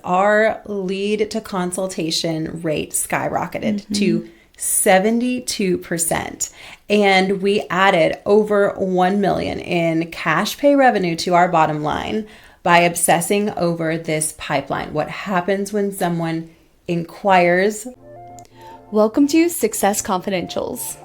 our lead to consultation rate skyrocketed to 72%. And we added over 1 million in cash pay revenue to our bottom line by obsessing over this pipeline. What happens when someone inquires? Welcome to Success Confidentials.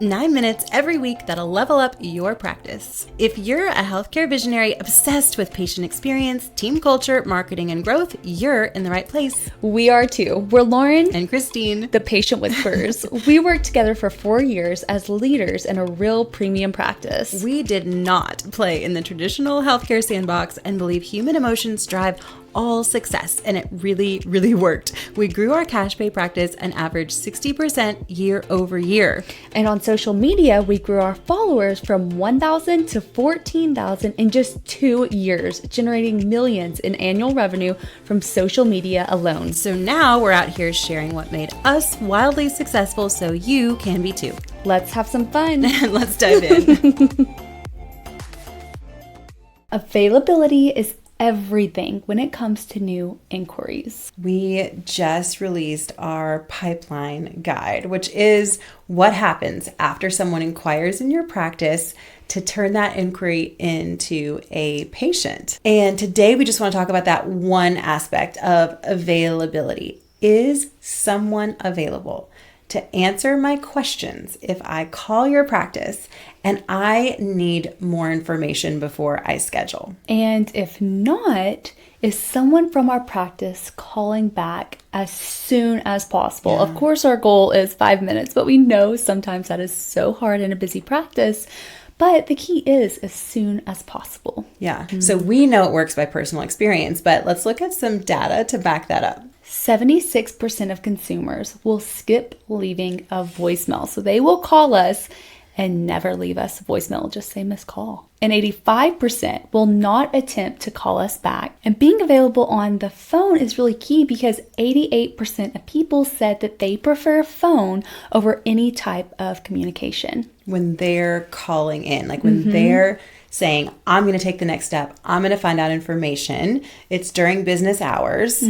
9 minutes every week that'll level up your practice. If you're a healthcare visionary obsessed with patient experience, team culture, marketing, and growth, you're in the right place. We are too. We're Lauren and Christine, the patient whisperers. We worked together for 4 years as leaders in a real premium practice. We did not play in the traditional healthcare sandbox and believe human emotions drive all success, and it really, really worked. We grew our cash pay practice an average 60% year over year. And on social media, we grew our followers from 1,000 to 14,000 in just 2 years, generating millions in annual revenue from social media alone. So now we're out here sharing what made us wildly successful so you can be too. Let's have some fun. Let's dive in. Availability is everything when it comes to new inquiries. We just released our pipeline guide, which is what happens after someone inquires in your practice to turn that inquiry into a patient. And today we just want to talk about that one aspect of availability. Is someone available to answer my questions if I call your practice and I need more information before I schedule? And if not, is someone from our practice calling back as soon as possible? Yeah. Of course, our goal is 5 minutes, but we know sometimes that is so hard in a busy practice. But the key is as soon as possible. Yeah. So we know it works by personal experience, but let's look at some data to back that up. 76% of consumers will skip leaving a voicemail. So they will call us and never leave us a voicemail, just say missed call. And 85% will not attempt to call us back. And being available on the phone is really key because 88% of people said that they prefer phone over any type of communication. When they're calling in, like when they're saying, I'm going to take the next step, I'm going to find out information, it's during business hours,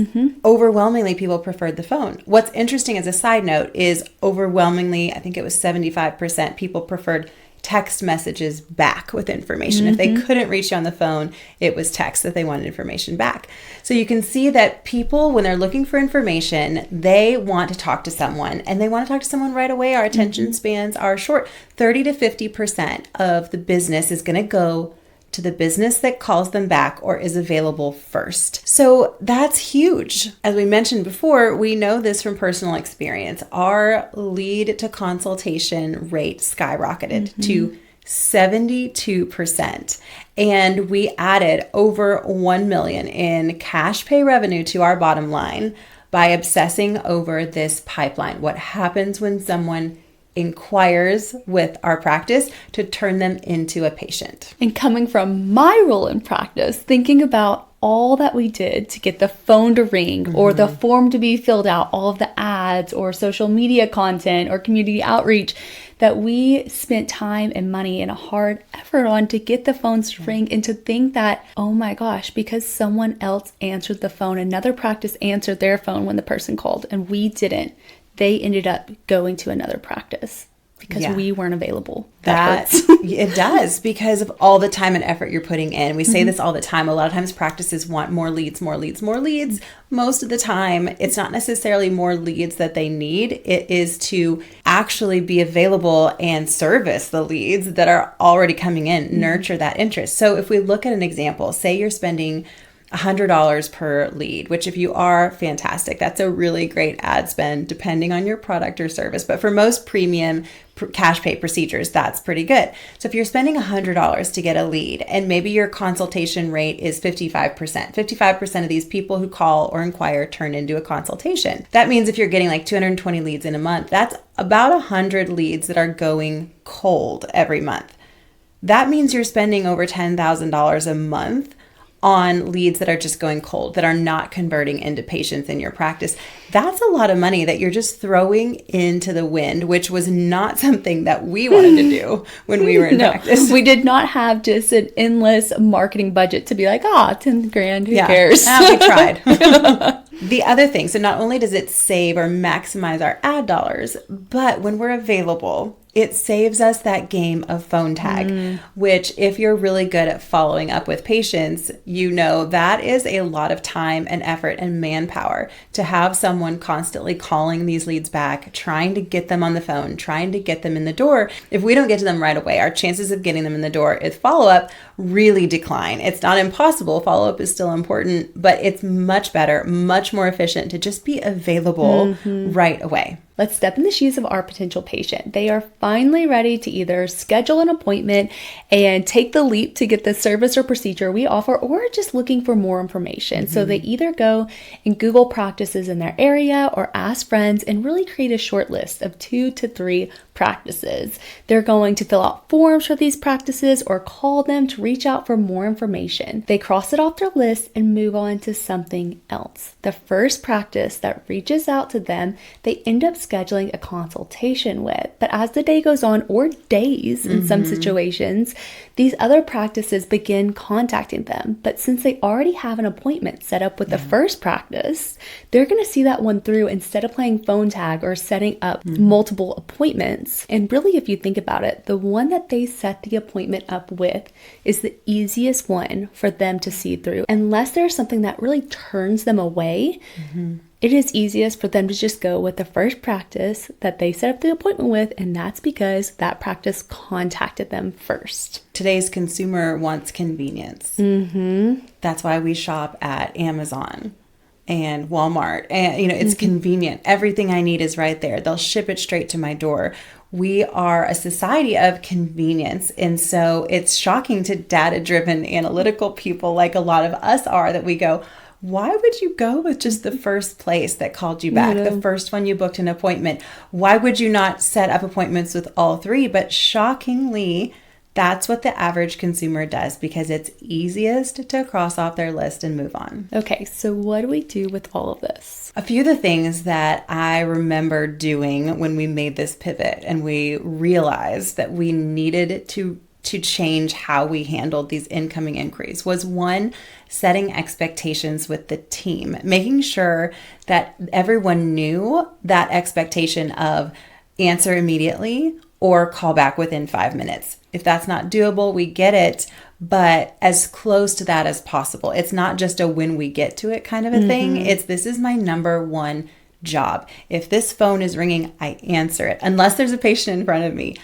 overwhelmingly people preferred the phone. What's interesting as a side note is overwhelmingly, I think it was 75% people preferred text messages back with information. If they couldn't reach you on the phone, it was text that they wanted information back. So you can see that people, when they're looking for information, they want to talk to someone and they want to talk to someone right away. Our attention spans are short. 30 to 50% of the business is going to go to the business that calls them back or is available first. So that's huge. As we mentioned before, we know this from personal experience. Our lead to consultation rate skyrocketed to 72%. And we added over 1 million in cash pay revenue to our bottom line by obsessing over this pipeline. What happens when someone inquires with our practice to turn them into a patient. And coming from my role in practice, thinking about all that we did to get the phone to ring or the form to be filled out, all of the ads or social media content or community outreach that we spent time and money and a hard effort on to get the phones to ring, and to think that, oh my gosh, because someone else answered the phone, another practice answered their phone when the person called and we didn't, they ended up going to another practice because we weren't available. It does, because of all the time and effort you're putting in. We say this all the time. A lot of times practices want more leads. Most of the time, it's not necessarily more leads that they need. It is to actually be available and service the leads that are already coming in, nurture that interest. So if we look at an example, say you're spending $100 per lead, which if you are, fantastic. That's a really great ad spend depending on your product or service. But for most premium cash pay procedures, that's pretty good. So if you're spending $100 to get a lead and maybe your consultation rate is 55% of these people who call or inquire turn into a consultation. That means if you're getting like 220 leads in a month, that's about 100 leads that are going cold every month. That means you're spending over $10,000 a month on leads that are just going cold, that are not converting into patients in your practice. That's a lot of money that you're just throwing into the wind, which was not something that we wanted to do when we were in practice. We did not have just an endless marketing budget to be like, 10 grand, who cares? We tried. The other thing, so not only does it save or maximize our ad dollars, but when we're available, it saves us that game of phone tag, which if you're really good at following up with patients, you know that is a lot of time and effort and manpower to have someone constantly calling these leads back, trying to get them on the phone, trying to get them in the door. If we don't get to them right away, our chances of getting them in the door with follow-up really decline. It's not impossible. Follow-up is still important, but it's much better, much more efficient to just be available right away. Let's step in the shoes of our potential patient. They are finally ready to either schedule an appointment and take the leap to get the service or procedure we offer, or just looking for more information. So they either go and Google practices in their area or ask friends and really create a short list of 2 to 3 practices. They're going to fill out forms for these practices or call them to reach out for more information. They cross it off their list and move on to something else. The first practice that reaches out to them, they end up scheduling a consultation with. But as the day goes on, or days in some situations, these other practices begin contacting them. But since they already have an appointment set up with the first practice, they're going to see that one through instead of playing phone tag or setting up multiple appointments. And really, if you think about it, the one that they set the appointment up with is the easiest one for them to see through. Unless there's something that really turns them away, it is easiest for them to just go with the first practice that they set up the appointment with, and that's because that practice contacted them first. Today's consumer wants convenience. That's why we shop at Amazon and Walmart, and it's convenient. Everything I need is right there. They'll ship it straight to my door. We are a society of convenience, and so it's shocking to data-driven analytical people like a lot of us are that we go, why would you go with just the first place that called you back, the first one you booked an appointment? Why would you not set up appointments with all 3? But shockingly, that's what the average consumer does because it's easiest to cross off their list and move on. Okay, so what do we do with all of this? A few of the things that I remember doing when we made this pivot and we realized that we needed to change how we handled these incoming inquiries was, 1, setting expectations with the team, making sure that everyone knew that expectation of answer immediately or call back within 5 minutes. If that's not doable, we get it, but as close to that as possible. It's not just a when we get to it kind of a thing. It's this is my number 1 job. If this phone is ringing, I answer it. Unless there's a patient in front of me,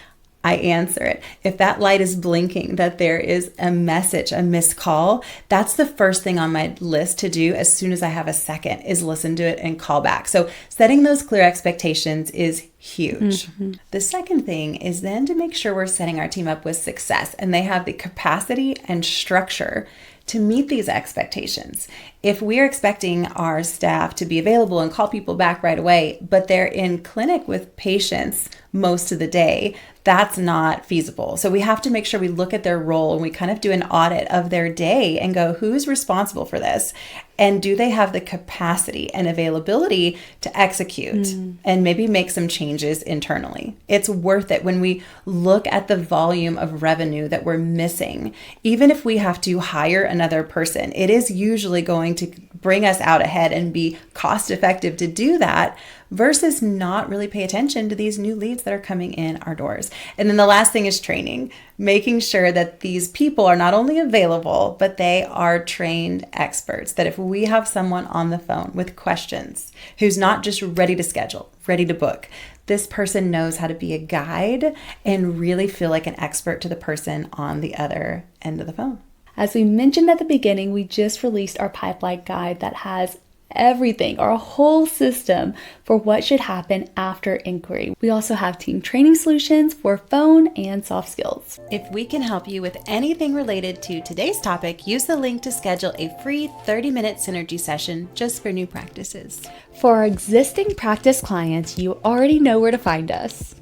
I answer it. If that light is blinking, that there is a message, a missed call, that's the first thing on my list to do as soon as I have a second is listen to it and call back. So setting those clear expectations is huge. The second thing is then to make sure we're setting our team up with success and they have the capacity and structure to meet these expectations. If we're expecting our staff to be available and call people back right away, but they're in clinic with patients most of the day, that's not feasible. So we have to make sure we look at their role and we kind of do an audit of their day and go, who's responsible for this? And do they have the capacity and availability to execute and maybe make some changes internally? It's worth it when we look at the volume of revenue that we're missing. Even if we have to hire another person, it is usually going to bring us out ahead and be cost effective to do that versus not really pay attention to these new leads that are coming in our doors. And then the last thing is training, making sure that these people are not only available, but they are trained experts. That if we have someone on the phone with questions who's not just ready to schedule, ready to book, this person knows how to be a guide and really feel like an expert to the person on the other end of the phone. As we mentioned at the beginning, we just released our pipeline guide that has everything, our whole system for what should happen after inquiry. We also have team training solutions for phone and soft skills. If we can help you with anything related to today's topic, use the link to schedule a free 30-minute synergy session just for new practices. For our existing practice clients, you already know where to find us.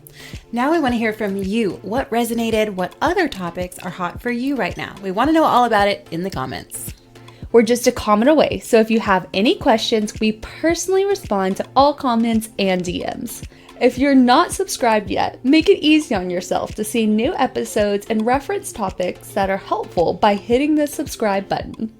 Now we want to hear from you. What resonated? What other topics are hot for you right now? We want to know all about it in the comments. We're just a comment away, so if you have any questions, we personally respond to all comments and DMs. If you're not subscribed yet, make it easy on yourself to see new episodes and reference topics that are helpful by hitting the subscribe button.